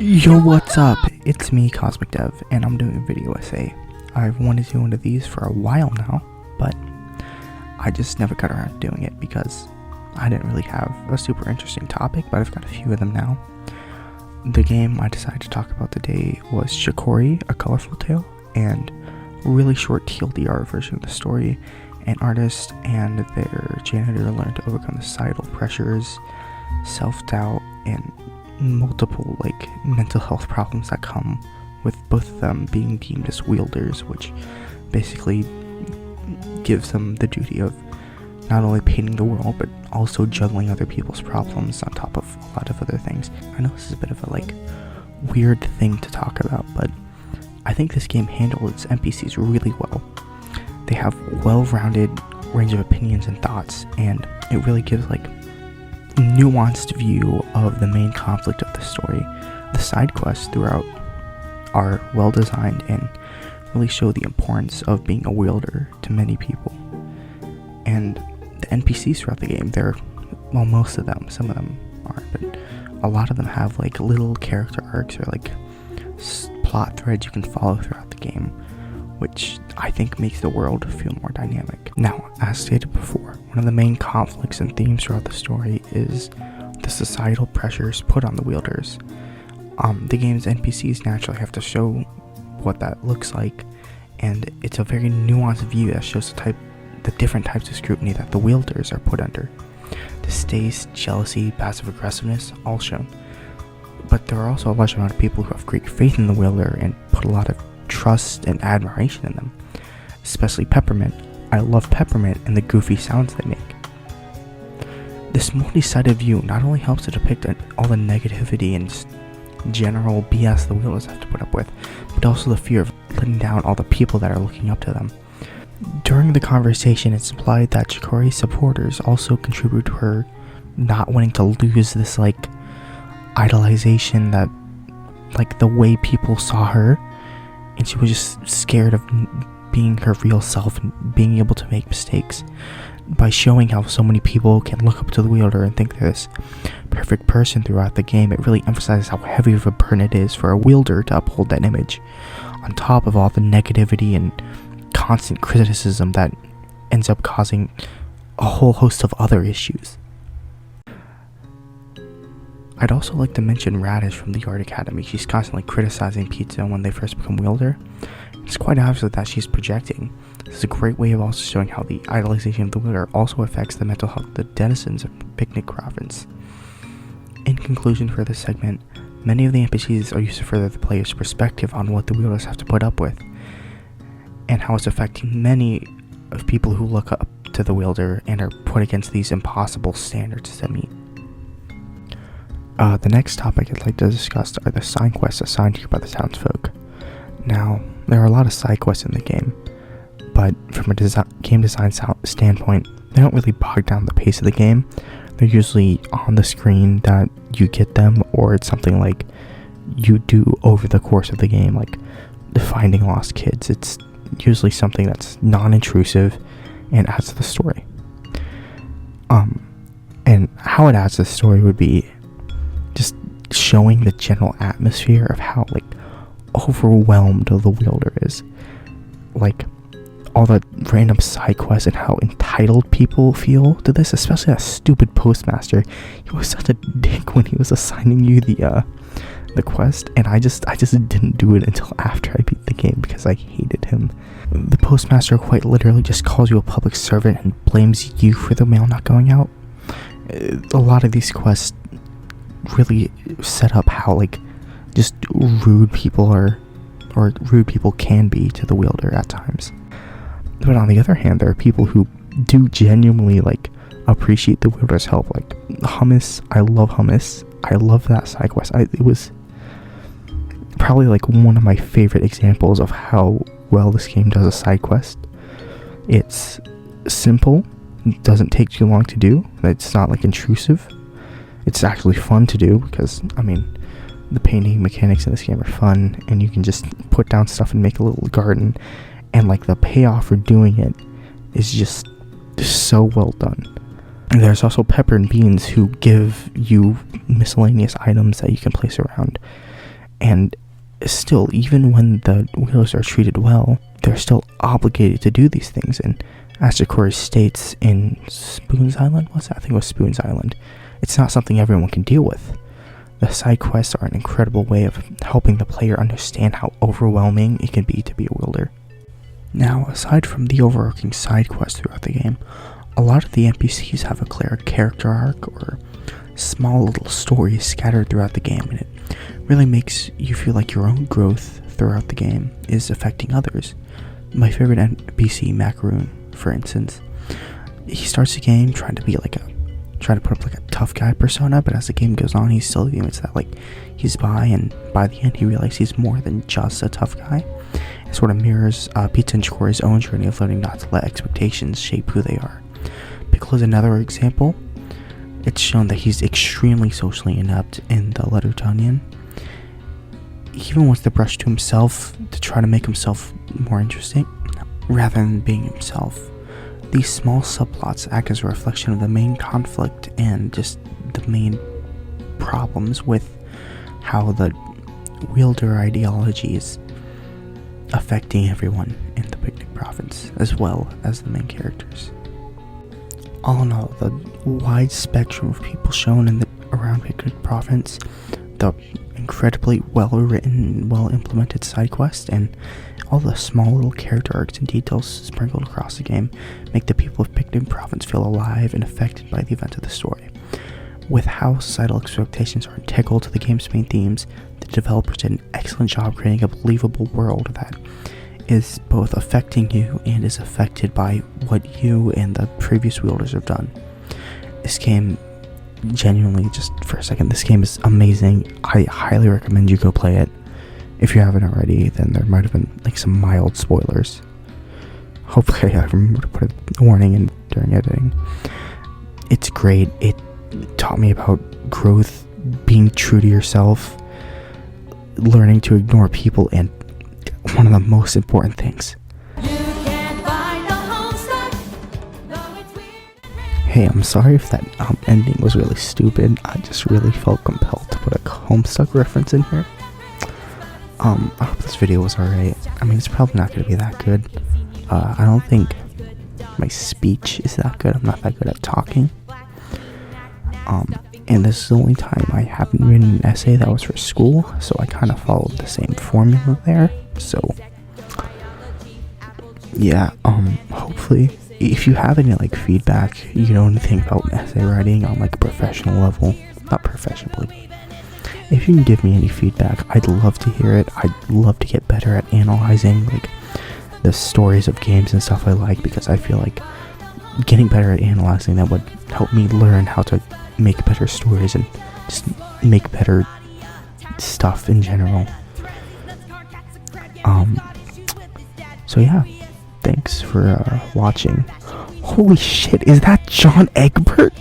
Yo, what's up? It's me, Cosmic Dev, and I'm doing a video essay. I've wanted to do one of these for a while now, but I just never got around to doing it because I didn't really have a super interesting topic, but I've got a few of them now. The game I decided to talk about today was Chicory, A Colorful Tale, and a really short TLDR version of the story. An artist and their janitor learn to overcome the societal pressures, self-doubt, and multiple mental health problems that come with both of them being deemed as wielders, which basically gives them the duty of not only painting the world but also juggling other people's problems on top of a lot of other things. I know this is a bit of a weird thing to talk about, but I think this game handles its NPCs really well. They have well-rounded range of opinions and thoughts, and it really gives nuanced view of the main conflict of the story. The side quests throughout are well designed and really show the importance of being a wielder to many people. And the NPCs throughout the game, most of them, some of them aren't, but a lot of them have little character arcs or plot threads you can follow throughout the game, which I think makes the world feel more dynamic. Now, as stated before, one of the main conflicts and themes throughout the story is the societal pressures put on the wielders. The game's NPCs naturally have to show what that looks like, and it's a very nuanced view that shows the different types of scrutiny that the wielders are put under. Distaste, jealousy, passive aggressiveness, all shown. But there are also a large amount of people who have great faith in the wielder and put a lot of trust and admiration in them, especially Peppermint. I love Peppermint and the goofy sounds they make. This multi-sided view not only helps to depict all the negativity and just general BS the wielders have to put up with, but also the fear of letting down all the people that are looking up to them. During the conversation, it's implied that Chicory's supporters also contribute to her not wanting to lose this idolization that the way people saw her, and she was just scared of being her real self and being able to make mistakes. By showing how so many people can look up to the wielder and think they're this perfect person throughout the game, it really emphasizes how heavy of a burden it is for a wielder to uphold that image, on top of all the negativity and constant criticism that ends up causing a whole host of other issues. I'd also like to mention Radish from the Art Academy. She's constantly criticizing Pizza when they first become wielder. It's quite obvious that she's projecting. This is a great way of also showing how the idolization of the wielder also affects the mental health of the denizens of Picnic Province. In conclusion for this segment, many of the NPCs are used to further the player's perspective on what the wielders have to put up with, and how it's affecting many of people who look up to the wielder and are put against these impossible standards to meet. The next topic I'd like to discuss are the side quests assigned here by the townsfolk. Now, there are a lot of side quests in the game, but from a game design standpoint, they don't really bog down the pace of the game. They're usually on the screen that you get them, or it's something you do over the course of the game, like finding lost kids. It's usually something that's non-intrusive and adds to the story. And how it adds to the story would be just showing the general atmosphere of how overwhelmed the wielder is, all the random side quests and how entitled people feel to this, especially that stupid postmaster. He was such a dick when he was assigning you the quest, and I just didn't do it until after I beat the game because I hated him. The postmaster quite literally just calls you a public servant and blames you for the mail not going out. A lot of these quests really set up how just rude people are, or rude people can be to the wielder at times. But on the other hand, there are people who do genuinely appreciate the wielder's help. Hummus, I love Hummus. I love that side quest. It was probably one of my favorite examples of how well this game does a side quest. It's simple, it doesn't take too long to do, it's not intrusive. It's actually fun to do because, the painting mechanics in this game are fun, and you can just put down stuff and make a little garden, and the payoff for doing it is just so well done. And there's also Pepper and Beans, who give you miscellaneous items that you can place around, And still, even when the wheelers are treated well, they're still obligated to do these things. And as Chicory states in Spoon's Island, I think it was Spoon's Island, it's not something everyone can deal with. The side quests are an incredible way of helping the player understand how overwhelming it can be to be a wielder. Now, aside from the overarching side quests throughout the game, a lot of the NPCs have a clear character arc or small little stories scattered throughout the game, and it really makes you feel like your own growth throughout the game is affecting others. My favorite NPC, Macaroon, for instance, he starts the game trying to put up like a tough guy persona, but as the game goes on, he still admits that like he's bi, and by the end he realizes he's more than just a tough guy. It sort of mirrors Pizza and Chicory's own journey of learning not to let expectations shape who they are. Pickle is another example. It's shown that he's extremely socially inept in the letter to Onion. He even wants to brush to himself to try to make himself more interesting, rather than being himself. These small subplots act as a reflection of the main conflict and just the main problems with how the wielder ideology is affecting everyone in the Picnic Province, as well as the main characters. All in all, the wide spectrum of people shown around Picnic Province, the incredibly well-written, well-implemented side quests, and all the small little character arcs and details sprinkled across the game make the people of Picnic Province feel alive and affected by the events of the story. With how societal expectations are integral to the game's main themes, the developers did an excellent job creating a believable world that is both affecting you and is affected by what you and the previous wielders have done. This game, genuinely, just for a second, this game is amazing. I highly recommend you go play it. If you haven't already, then there might have been like some mild spoilers. Hopefully I remember to put a warning in during editing. It's great. It taught me about growth, being true to yourself, learning to ignore people, and one of the most important things. Hey, I'm sorry if that ending was really stupid. I just really felt compelled to put a Homestuck reference in here. I hope this video was alright. I mean, it's probably not going to be that good. I don't think my speech is that good. I'm not that good at talking. And this is the only time I haven't written an essay that was for school, so I kind of followed the same formula there. So, yeah, hopefully, if you have any, like, feedback, you know anything about essay writing on, like, a professional level, not professionally, if you can give me any feedback, I'd love to hear it. I'd love to get better at analyzing, like, the stories of games and stuff I like, because I feel like getting better at analyzing that would help me learn how to make better stories and just make better stuff in general. So yeah, thanks for watching. Holy shit, is that John Egbert?